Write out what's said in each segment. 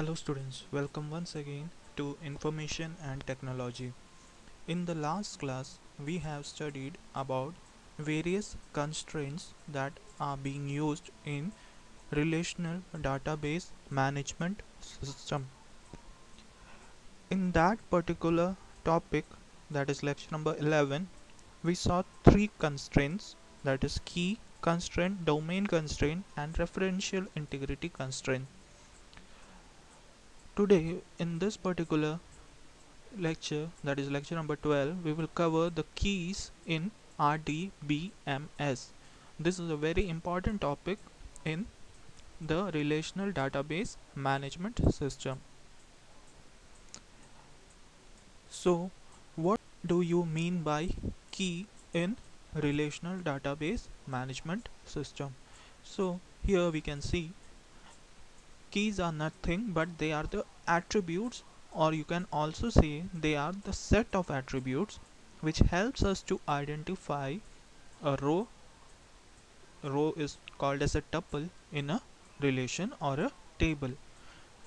Hello students, welcome once again to Information and Technology. In the last class, we have studied about various constraints that are being used in relational database management system. In that particular topic, that is lecture number 11, we saw three constraints, that is key constraint, domain constraint and referential integrity constraint. Today in this particular lecture, that is lecture number 12, we will cover the keys in RDBMS. This is a very important topic in the relational database management system. So what do you mean by key in relational database management system? So here we can see keys are nothing but they are the attributes, or you can also say they are the set of attributes which helps us to identify a row. Row is called as a tuple in a relation or a table.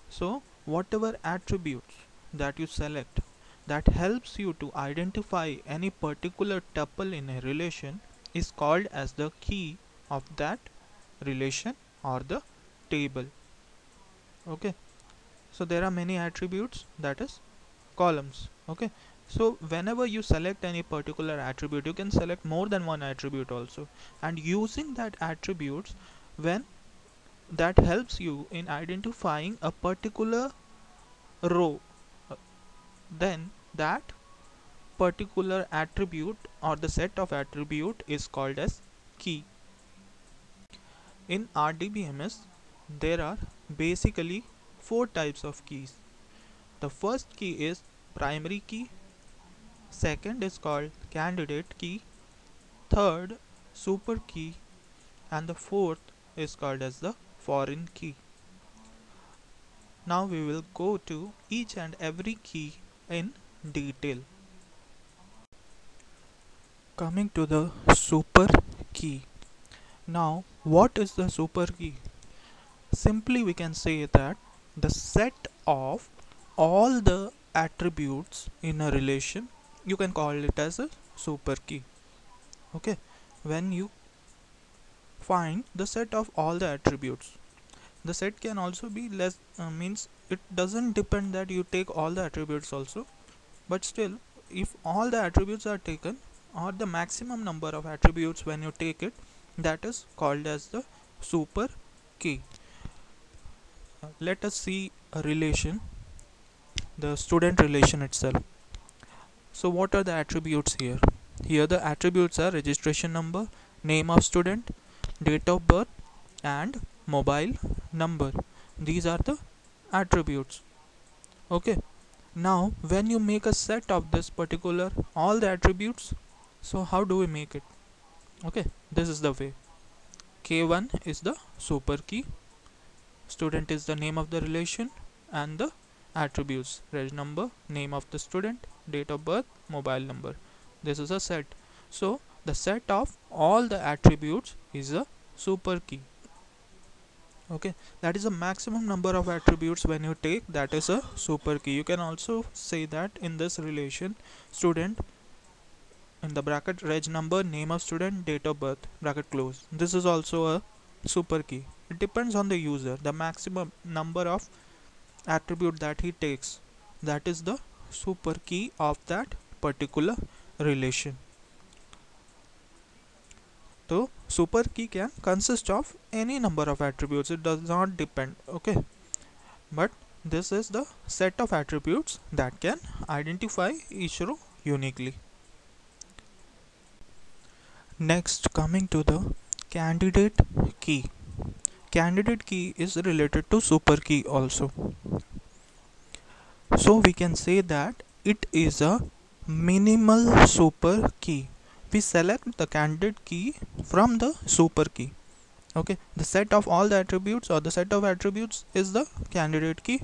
So whatever attributes that you select that helps you to identify any particular tuple in a relation is called as the key of that relation or the table. Okay, so there are many attributes, that is columns. Okay, so whenever you select any particular attribute, you can select more than one attribute also, and using that attributes, when that helps you in identifying a particular row, then that particular attribute or the set of attribute is called as key. In RDBMS there are basically four types of keys. The first key is primary key, second is called candidate key, third super key, and the fourth is called as the foreign key. Now we will go to each and every key in detail. Coming to the super key. Now what is the super key? Simply we can say that the set of all the attributes in a relation, you can call it as a super key. Okay, when you find the set of all the attributes, the set can also be less, means it doesn't depend that you take all the attributes also, but still if all the attributes are taken, or the maximum number of attributes when you take it, that is called as the super key. Let us see a relation, the student relation itself. So what are the attributes here? Here the attributes are registration number, name of student, date of birth and mobile number. These are the attributes. Okay, now when you make a set of this particular all the attributes, so how do we make it? Okay, this is the way. K1 is the super key, student is the name of the relation, and the attributes reg number, name of the student, date of birth, mobile number. This is a set. So the set of all the attributes is a super key. Okay, that is the maximum number of attributes when you take, that is a super key. You can also say that in this relation, student in the bracket reg number, name of student, date of birth, bracket close, this is also a super key. It depends on the user, the maximum number of attribute that he takes, that is the super key of that particular relation. So super key can consist of any number of attributes, it does not depend. Okay, but this is the set of attributes that can identify each row uniquely. Next, coming to the candidate key. Candidate key is related to super key also. So we can say that it is a minimal super key. We select the candidate key from the super key. Okay, the set of all the attributes or the set of attributes is the candidate key.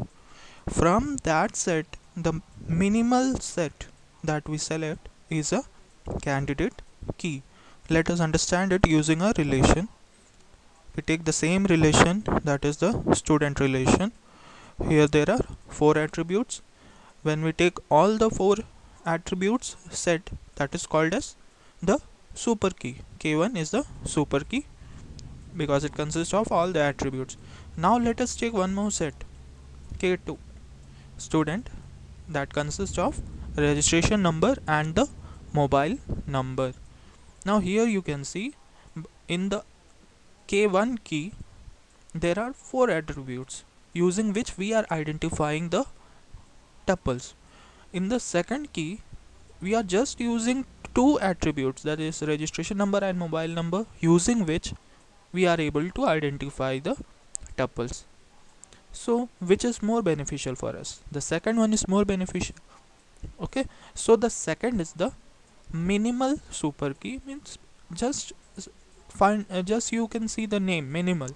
From that set, the minimal set that we select is a candidate key. Let us understand it using a relation. We take the same relation, that is the student relation. Here there are 4 attributes. When we take all the 4 attributes set, that is called as the super key. K1 is the super key because it consists of all the attributes. Now let us take one more set, K2, student, that consists of registration number and the mobile number. Now here you can see in the K1 key there are 4 attributes using which we are identifying the tuples. In the second key we are just using 2 attributes, that is registration number and mobile number, using which we are able to identify the tuples. So which is more beneficial for us? The second one is more beneficial. Okay, so the second is the minimal super key, means just find just you can see the name minimal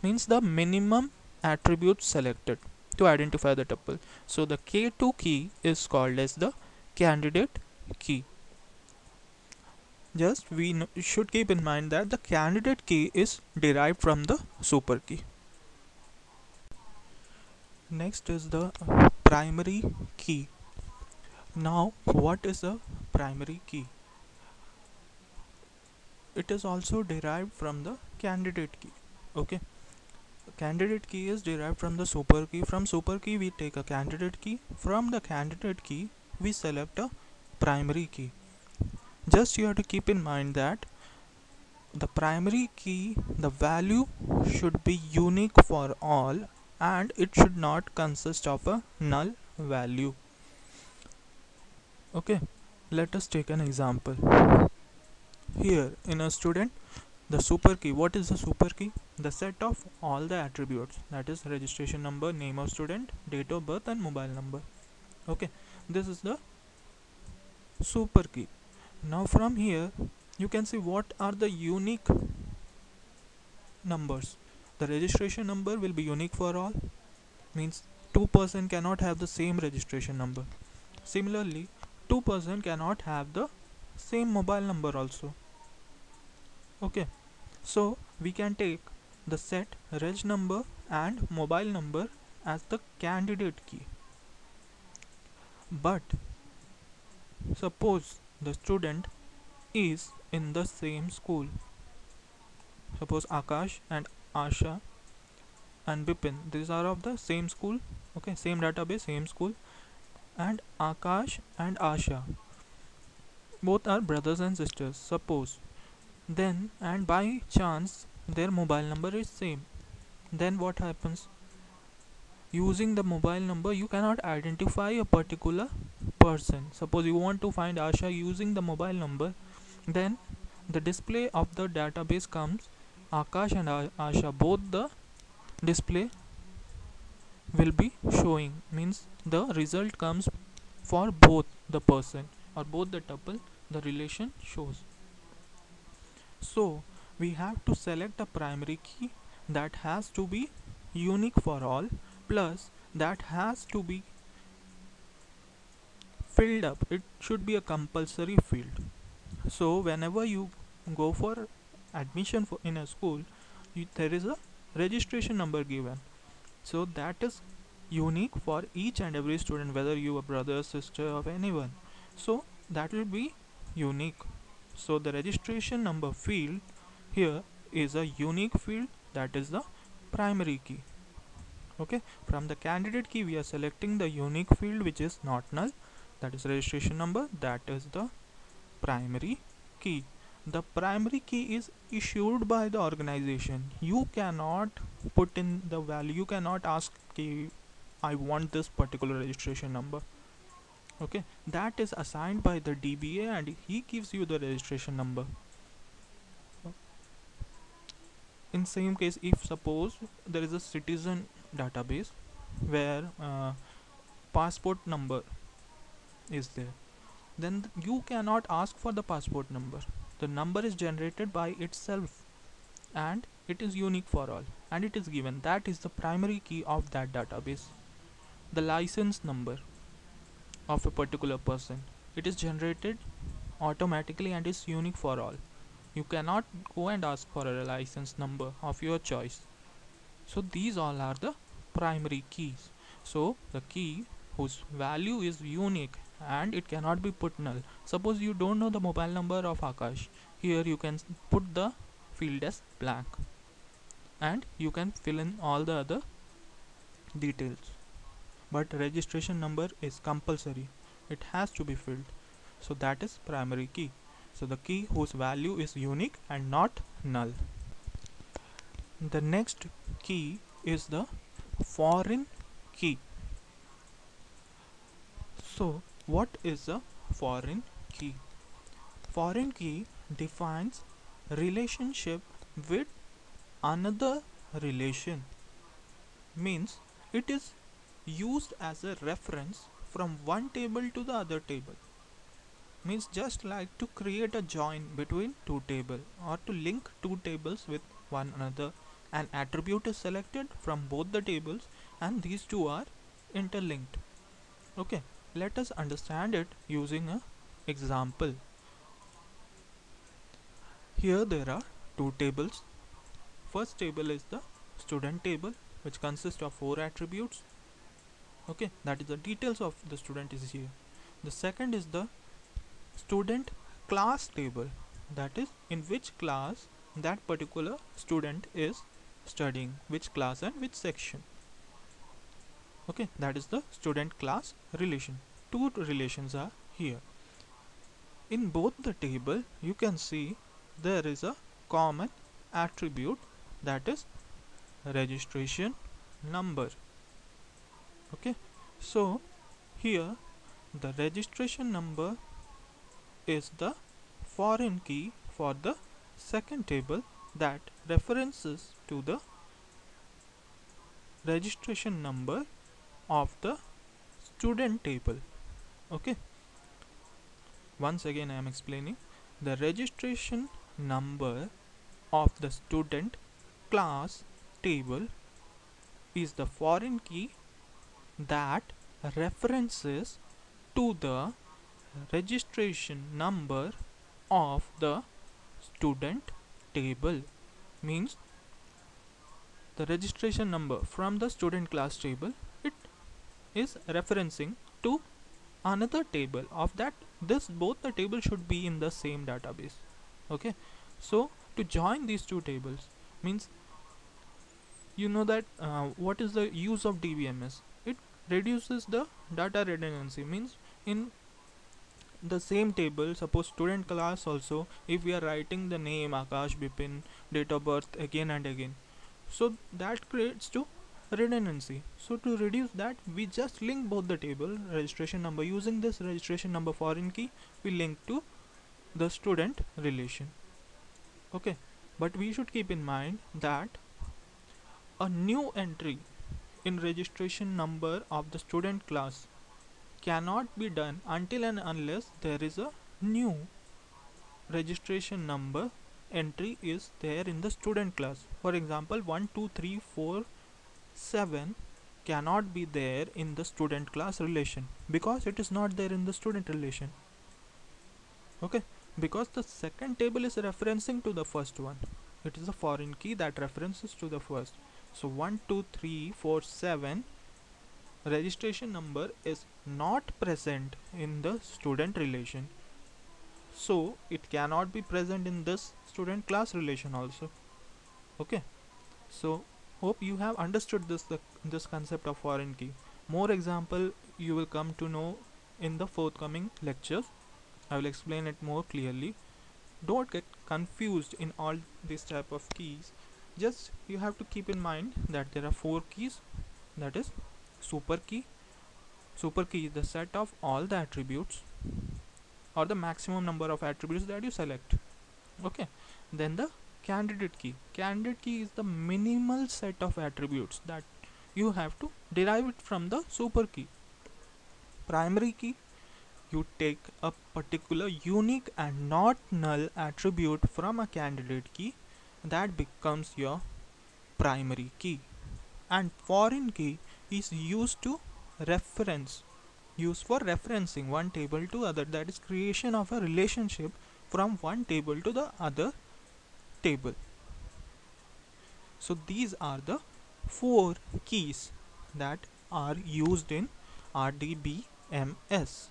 means the minimum attribute selected to identify the tuple. So the K2 key is called as the candidate key. Just we should keep in mind that the candidate key is derived from the super key. Next is the primary key. Now what is a primary key? It is also derived from the candidate key. Okay, candidate key is derived from the super key. From super key we take a candidate key. From the candidate key we select a primary key. Just you have to keep in mind that the primary key, the value should be unique for all and it should not consist of a null value. Okay, let us take an example. Here in a student, the super key, what is the super key? The set of all the attributes, that is registration number, name of student, date of birth and mobile number. Okay, this is the super key. Now from here you can see what are the unique numbers. The registration number will be unique for all, means 2% cannot have the same registration number. Similarly, 2% cannot have the same mobile number also. Okay, so we can take the set reg number and mobile number as the candidate key. But suppose the student is in the same school. Suppose Akash and Asha and Bipin, these are of the same school. Okay, same database, same school, and Akash and Asha both are brothers and sisters. Suppose then, and by chance their mobile number is same, then what happens? Using the mobile number you cannot identify a particular person. Suppose you want to find Asha using the mobile number, then the display of the database comes Akash and Asha, both the display will be showing, means the result comes for both the person or both the tuple, the relation shows. So we have to select a primary key that has to be unique for all, plus that has to be filled up. It should be a compulsory field. So whenever you go for admission in a school, there is a registration number given, so that is unique for each and every student, whether you are brother, sister, or anyone. So that will be unique. So the registration number field here is a unique field, that is the primary key. Okay, from the candidate key we are selecting the unique field which is not null, that is registration number, that is the primary key. The primary key is issued by the organization. You cannot put in the value, you cannot ask I want this particular registration number. Okay, that is assigned by the DBA and he gives you the registration number. In same case, if suppose there is a citizen database where passport number is there, then you cannot ask for the passport number. The number is generated by itself and it is unique for all and it is given. That is the primary key of that database. The license number of a particular person, it is generated automatically and is unique for all. You cannot go and ask for a license number of your choice. So these all are the primary keys. So the key whose value is unique and it cannot be put null. Suppose you don't know the mobile number of Akash. Here you can put the field as blank and you can fill in all the other details. But registration number is compulsory. It has to be filled. So that is primary key. So the key whose value is unique and not null. The next key is the foreign key. So what is a foreign key? Foreign key defines relationship with another relation. Means it is used as a reference from one table to the other table. Means just like to create a join between two tables or to link two tables with one another. An attribute is selected from both the tables and these two are interlinked. Okay, let us understand it using an example. Here there are two tables. First table is the student table, which consists of 4 attributes. Okay, that is the details of the student is here. The second is the student class table, that is in which class that particular student is studying, which class and which section. Okay, that is the student class relation. Two relations are here. In both the table you can see there is a common attribute, that is registration number. Okay, so here the registration number is the foreign key for the second table that references to the registration number of the student table. Okay, once again I am explaining. The registration number of the student class table is the foreign key that references to the registration number of the student table. Means the registration number from the student class table, it is referencing to another table of that. This both the tables should be in the same database. Okay, so to join these two tables means, you know that what is the use of DBMS? It reduces the data redundancy. Means in the same table, suppose student class also, if we are writing the name Akash, Bipin, date of birth again and again, so that creates to redundancy. So to reduce that, we just link both the table registration number. Using this registration number foreign key, we link to the student relation. Okay, but we should keep in mind that a new entry in registration number of the student class cannot be done until and unless there is a new registration number entry is there in the student class. For example, 1 2 3 4 7 cannot be there in the student class relation because it is not there in the student relation. Okay, because the second table is referencing to the first one. It is a foreign key that references to the first. So 1 2 3 4 7 registration number is not present in the student relation, so it cannot be present in this student class relation also. Okay, so hope you have understood this concept of foreign key. More example you will come to know in the forthcoming lectures. I will explain it more clearly. Don't get confused in all these type of keys. Just you have to keep in mind that there are 4 keys, that is super key. Super key is the set of all the attributes or the maximum number of attributes that you select. Okay, then the candidate key. Candidate key is the minimal set of attributes that you have to derive it from the super key. Primary key, you take a particular unique and not null attribute from a candidate key, that becomes your primary key. And foreign key is used to reference, used for referencing one table to other, that is creation of a relationship from one table to the other table. So these are the 4 keys that are used in RDBMS.